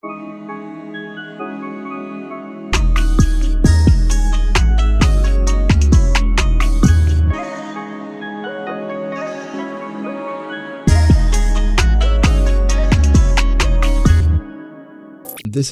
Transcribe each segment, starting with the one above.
This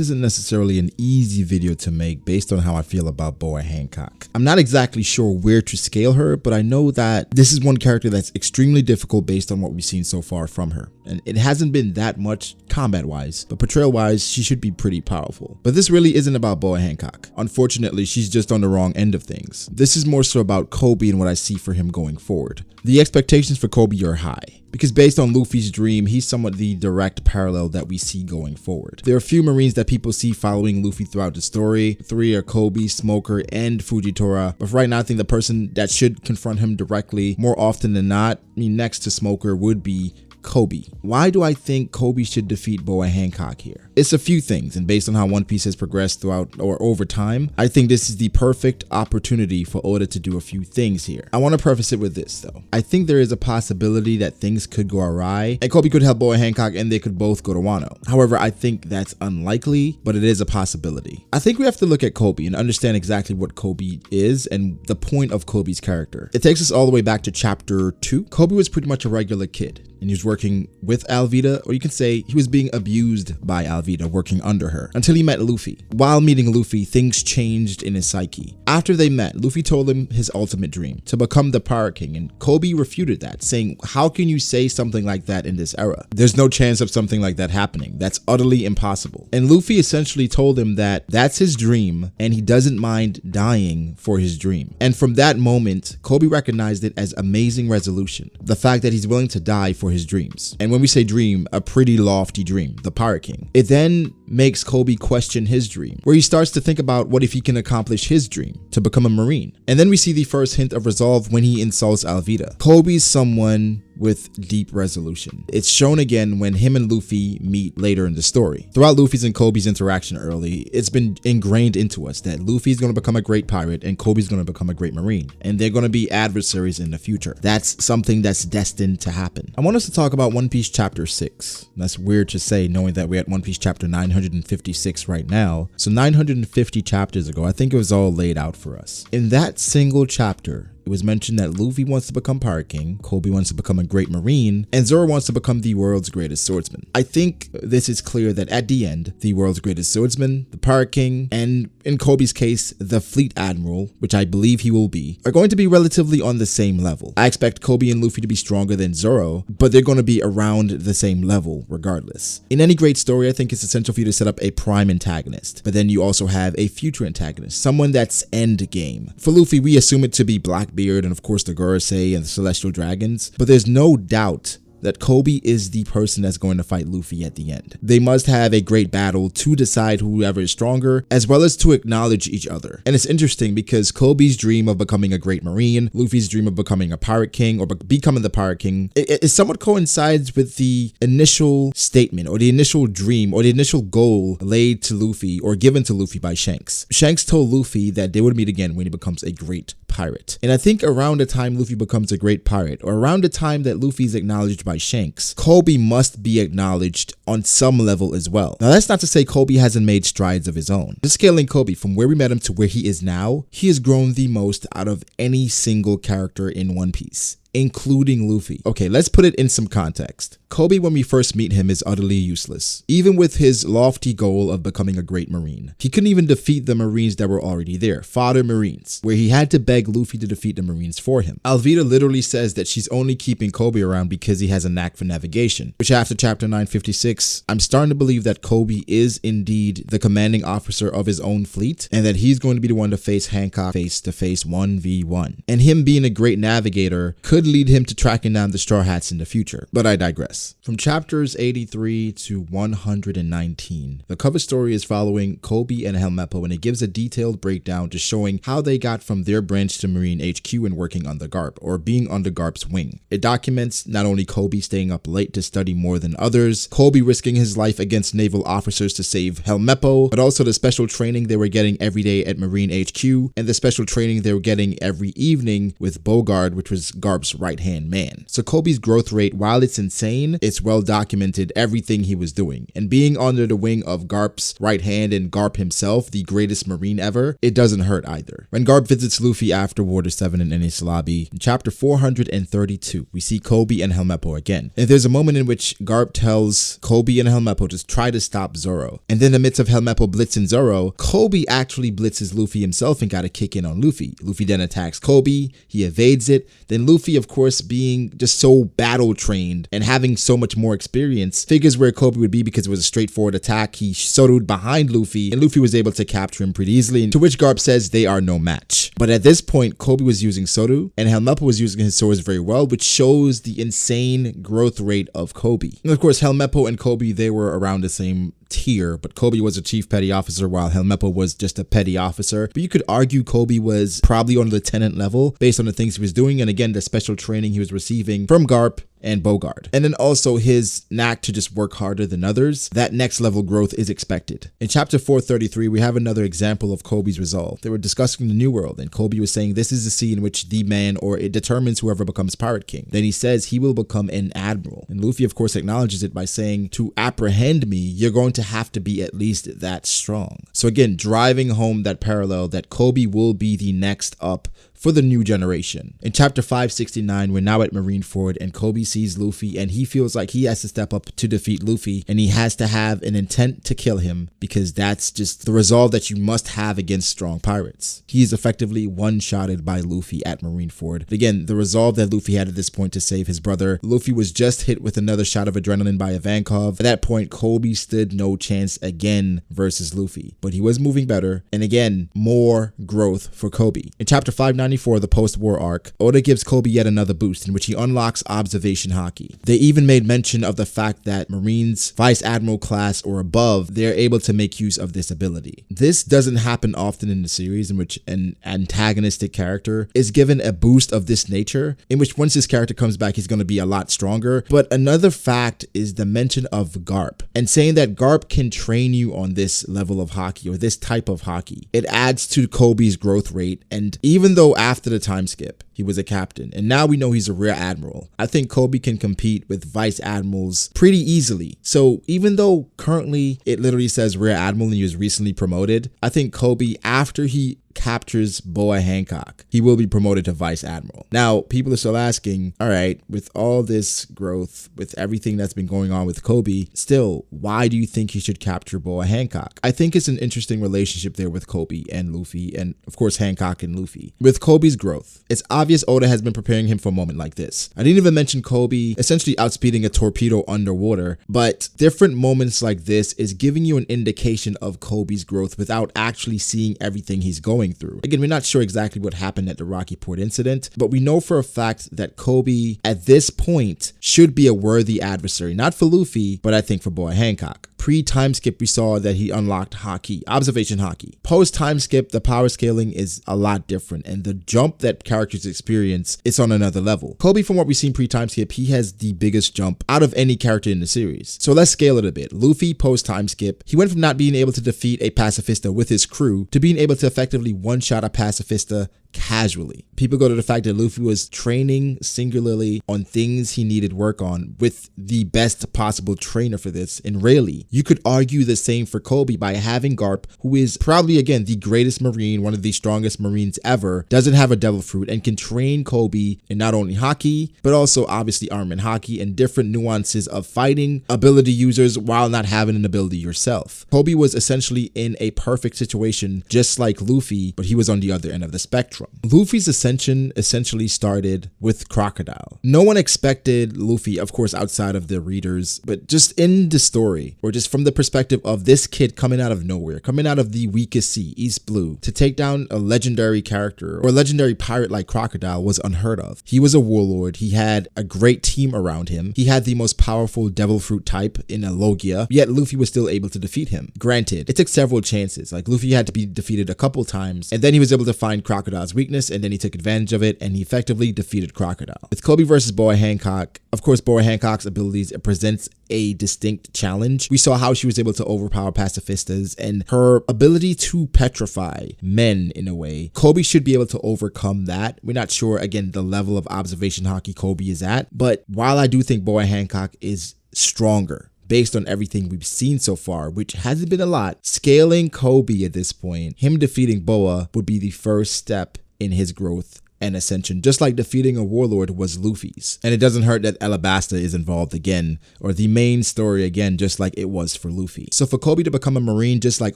isn't necessarily an easy video to make based on how I feel about Boa Hancock. I'm not exactly sure where to scale her, but I know that this is one character that's extremely difficult based on what we've seen so far from her. And it hasn't been that much combat-wise, but portrayal-wise, she should be pretty powerful. But this really isn't about Boa Hancock. Unfortunately, she's just on the wrong end of things. This is more so about Koby and what I see for him going forward. The expectations for Koby are high, because based on Luffy's dream, he's somewhat the direct parallel that we see going forward. There are a few Marines that people see following Luffy throughout the story. 3 are Koby, Smoker, and Fujitora. But right now, I think the person that should confront him directly, more often than not, next to Smoker, would be Koby. Why do I think Koby should defeat Boa Hancock here? It's a few things, and based on how One Piece has progressed throughout or over time, I think this is the perfect opportunity for Oda to do a few things here. I want to preface it with this though. I think there is a possibility that things could go awry, and Koby could help Boa Hancock and they could both go to Wano. However, I think that's unlikely, but it is a possibility. I think we have to look at Koby and understand exactly what Koby is and the point of Koby's character. It takes us all the way back to chapter 2. Koby was pretty much a regular kid, and he was working with Alvida, or you can say he was being abused by Alvida, working under her, until he met Luffy. While meeting Luffy, things changed in his psyche. After they met, Luffy told him his ultimate dream, to become the Pirate King, and Koby refuted that, saying, how can you say something like that in this era? There's no chance of something like that happening. That's utterly impossible. And Luffy essentially told him that that's his dream, and he doesn't mind dying for his dream. And from that moment, Koby recognized it as amazing resolution. The fact that he's willing to die for his dreams. And when we say dream, a pretty lofty dream, the Pirate King. It then makes Koby question his dream, where he starts to think about what if he can accomplish his dream, to become a Marine. And then we see the first hint of resolve when he insults Alvida. Koby's someone with deep resolution. It's shown again when him and Luffy meet later in the story. Throughout Luffy's and Koby's interaction early, it's been ingrained into us that Luffy's going to become a great pirate and Koby's going to become a great Marine, and they're going to be adversaries in the future. That's something that's destined to happen. I want us to talk about One Piece chapter 6. That's weird to say, knowing that we're at One Piece chapter 956 right now. So 950 chapters ago, I think it was all laid out for us. In that single chapter, it was mentioned that Luffy wants to become Pirate King, Koby wants to become a great Marine, and Zoro wants to become the world's greatest swordsman. I think this is clear that at the end, the world's greatest swordsman, the Pirate King, and in Koby's case, the Fleet Admiral, which I believe he will be, are going to be relatively on the same level. I expect Koby and Luffy to be stronger than Zoro, but they're going to be around the same level regardless. In any great story, I think it's essential for you to set up a prime antagonist, but then you also have a future antagonist, someone that's end game. For Luffy, we assume it to be Blackbeard and of course the Gorosei and the Celestial Dragons, but there's no doubt that Koby is the person that's going to fight Luffy at the end. They must have a great battle to decide whoever is stronger, as well as to acknowledge each other. And it's interesting because Koby's dream of becoming a great Marine, Luffy's dream of becoming a Pirate King or becoming the Pirate King, it somewhat coincides with the initial statement or the initial dream or the initial goal laid to Luffy or given to Luffy by Shanks. Shanks told Luffy that they would meet again when he becomes a great pirate. And I think around the time Luffy becomes a great pirate, or around the time that Luffy's acknowledged by Shanks, Koby must be acknowledged on some level as well. Now that's not to say Koby hasn't made strides of his own. Just scaling Koby from where we met him to where he is now, he has grown the most out of any single character in One Piece, including Luffy. Okay, let's put it in some context. Koby, when we first meet him, is utterly useless. Even with his lofty goal of becoming a great Marine, he couldn't even defeat the Marines that were already there, fodder Marines, where he had to beg Luffy to defeat the Marines for him. Alvida literally says that she's only keeping Koby around because he has a knack for navigation, which after chapter 956, I'm starting to believe that Koby is indeed the commanding officer of his own fleet, and that he's going to be the one to face Hancock face to face 1v1. And him being a great navigator could lead him to tracking down the Straw Hats in the future, but I digress. From chapters 83 to 119, the cover story is following Koby and Helmeppo, and it gives a detailed breakdown to showing how they got from their branch to Marine HQ and working under Garp, or being under Garp's wing. It documents not only Koby staying up late to study more than others, Koby risking his life against naval officers to save Helmeppo, but also the special training they were getting every day at Marine HQ, and the special training they were getting every evening with Bogard, which was Garp's Garp's right-hand man. So Koby's growth rate, while it's insane, it's well documented everything he was doing. And being under the wing of Garp's right hand and Garp himself, the greatest Marine ever, it doesn't hurt either. When Garp visits Luffy after Water 7 in Enies Lobby, in chapter 432, we see Koby and Helmeppo again. And there's a moment in which Garp tells Koby and Helmeppo to try to stop Zoro. And then in the midst of Helmeppo blitzing Zoro, Koby actually blitzes Luffy himself and got a kick in on Luffy. Luffy then attacks Koby, he evades it. Then Luffy, of course, being just so battle trained and having so much more experience, figures where Koby would be because it was a straightforward attack. He soloed behind Luffy and Luffy was able to capture him pretty easily, to which Garp says they are no match. But at this point, Koby was using Soru and Helmeppo was using his swords very well, which shows the insane growth rate of Koby. And of course, Helmeppo and Koby, they were around the same tier, but Koby was a chief petty officer while Helmeppo was just a petty officer. But you could argue Koby was probably on lieutenant level based on the things he was doing, and again, the special training he was receiving from Garp and Bogard. And then also his knack to just work harder than others. That next level growth is expected. In chapter 433, we have another example of Koby's resolve. They were discussing the New World, and Koby was saying this is the sea in which the man, or it determines whoever becomes Pirate King. Then he says he will become an admiral. And Luffy, of course, acknowledges it by saying, to apprehend me, you're going to have to be at least that strong. So again, driving home that parallel that Koby will be the next up for the new generation. In chapter 569, we're now at Marineford and Koby sees Luffy and he feels like he has to step up to defeat Luffy and he has to have an intent to kill him because that's just the resolve that you must have against strong pirates. He is effectively one-shotted by Luffy at Marineford. Again, the resolve that Luffy had at this point to save his brother. Luffy was just hit with another shot of adrenaline by Ivankov. At that point, Koby stood no chance again versus Luffy, but he was moving better, and again, more growth for Koby. In chapter 594, the post-war arc, Oda gives Koby yet another boost in which he unlocks observation haki. They even made mention of the fact that Marines Vice Admiral class or above, they're able to make use of this ability. This doesn't happen often in the series in which an antagonistic character is given a boost of this nature, in which once this character comes back, he's going to be a lot stronger. But another fact is the mention of Garp and saying that Garp can train you on this level of haki or this type of haki. It adds to Koby's growth rate, and even though after the time skip, he was a captain, and now we know he's a Rear Admiral, I think Koby can compete with Vice Admirals pretty easily. So even though currently it literally says Rear Admiral and he was recently promoted, I think Koby, after he captures Boa Hancock, he will be promoted to Vice Admiral. Now, people are still asking, all right, with all this growth, with everything that's been going on with Koby, still, why do you think he should capture Boa Hancock? I think it's an interesting relationship there with Koby and Luffy, and of course Hancock and Luffy. With Koby's growth, it's obvious Oda has been preparing him for a moment like this. I didn't even mention Koby essentially outspeeding a torpedo underwater, but different moments like this is giving you an indication of Koby's growth without actually seeing everything he's going through. Again, we're not sure exactly what happened at the Rocky Port incident, but we know for a fact that Koby at this point should be a worthy adversary, not for Luffy, but I think for Boa Hancock. Pre-time skip, we saw that he unlocked haki, observation haki. Post-time skip, the power scaling is a lot different, and the jump that characters experience is on another level. Koby, from what we've seen pre-time skip, he has the biggest jump out of any character in the series. So let's scale it a bit. Luffy, post-time skip, he went from not being able to defeat a pacifista with his crew to being able to effectively one-shot a pacifista casually. People go to the fact that Luffy was training singularly on things he needed work on with the best possible trainer for this in Rayleigh. You could argue the same for Koby by having Garp, who is probably, again, the greatest Marine, one of the strongest Marines ever, doesn't have a devil fruit, and can train Koby in not only haki, but also obviously armament haki and different nuances of fighting ability users while not having an ability yourself. Koby was essentially in a perfect situation, just like Luffy, but he was on the other end of the spectrum. Luffy's ascension essentially started with Crocodile. No one expected Luffy, of course, outside of the readers, but just in the story, or just from the perspective of this kid coming out of nowhere, coming out of the weakest sea, East Blue, to take down a legendary character or a legendary pirate like Crocodile was unheard of. He was a warlord. He had a great team around him. He had the most powerful devil fruit type in a Logia, yet Luffy was still able to defeat him. Granted, it took several chances. Like Luffy had to be defeated a couple times, and then he was able to find Crocodile's Crocodile's weakness, and then he took advantage of it, and he effectively defeated Crocodile. With Koby versus Boa Hancock, of course, Boa Hancock's abilities presents a distinct challenge. We saw how she was able to overpower pacifistas and her ability to petrify men in a way. Koby should be able to overcome that. We're not sure, again, the level of observation hockey Koby is at, but while I do think Boa Hancock is stronger based on everything we've seen so far, which hasn't been a lot, scaling Koby at this point, him defeating Boa would be the first step in his growth and ascension, just like defeating a warlord was Luffy's. And it doesn't hurt that Alabasta is involved again, or the main story again, just like it was for Luffy. So for Koby to become a Marine, just like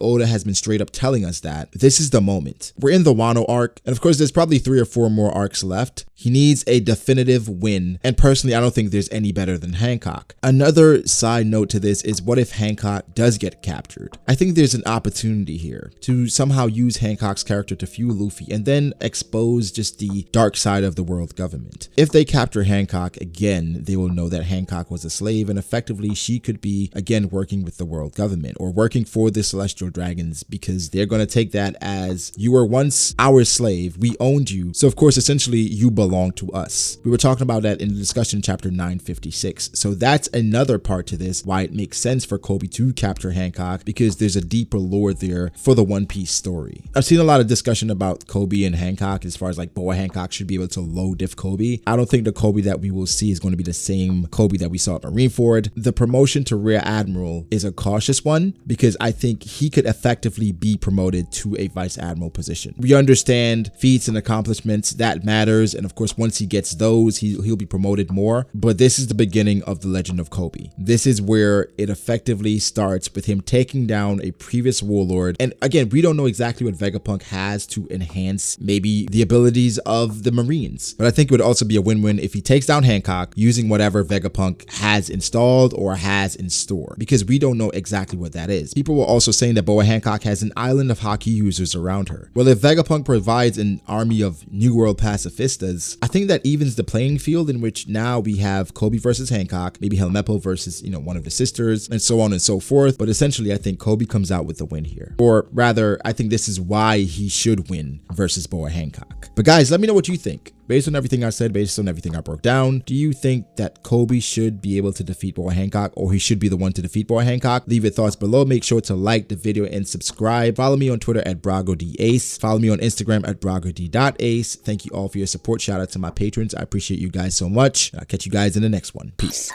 Oda has been straight up telling us that, this is the moment. We're in the Wano arc, and of course there's probably 3 or 4 more arcs left. He needs a definitive win, and personally I don't think there's any better than Hancock. Another side note to this is, what if Hancock does get captured? I think there's an opportunity here to somehow use Hancock's character to fuel Luffy and then expose just the dark side of the world government. If they capture Hancock again, they will know that Hancock was a slave, and effectively she could be again working with the world government or working for the Celestial Dragons, because they're going to take that as, you were once our slave, we owned you, so of course essentially you belong to us. We were talking about that in the discussion chapter 956. So that's another part to this, why it makes sense for Koby to capture Hancock, because there's a deeper lore there for the One Piece story. I've seen a lot of discussion about Koby and Hancock as far as like Boa Hancock should be able to low diff Koby. I don't think the Koby that we will see is going to be the same Koby that we saw at Marineford. The promotion to Rear Admiral is a cautious one, because I think he could effectively be promoted to a Vice Admiral position. We understand feats and accomplishments, that matters, and of course once he gets those, he'll be promoted more, but this is the beginning of the legend of Koby. This is where it effectively starts with him taking down a previous warlord, and again, we don't know exactly what Vegapunk has to enhance maybe the abilities of the Marines, but I think it would also be a win-win if he takes down Hancock using whatever Vegapunk has installed or has in store, because we don't know exactly what that is. People were also saying that Boa Hancock has an island of hockey users around her. Well, if Vegapunk provides an army of New World pacifistas, I think that evens the playing field, in which now we have Koby versus Hancock, maybe Helmeppo versus, one of the sisters, and so on and so forth. But essentially, I think Koby comes out with the win here. Or rather, I think this is why he should win versus Boa Hancock. But guys, let me know what you think. Based on everything I said, based on everything I broke down, do you think that Koby should be able to defeat Boa Hancock, or he should be the one to defeat Boa Hancock? Leave your thoughts below. Make sure to like the video and subscribe. Follow me on Twitter at BragoDAce. Follow me on Instagram at BragoD.Ace. Thank you all for your support. Shout out to my patrons. I appreciate you guys so much. I'll catch you guys in the next one. Peace.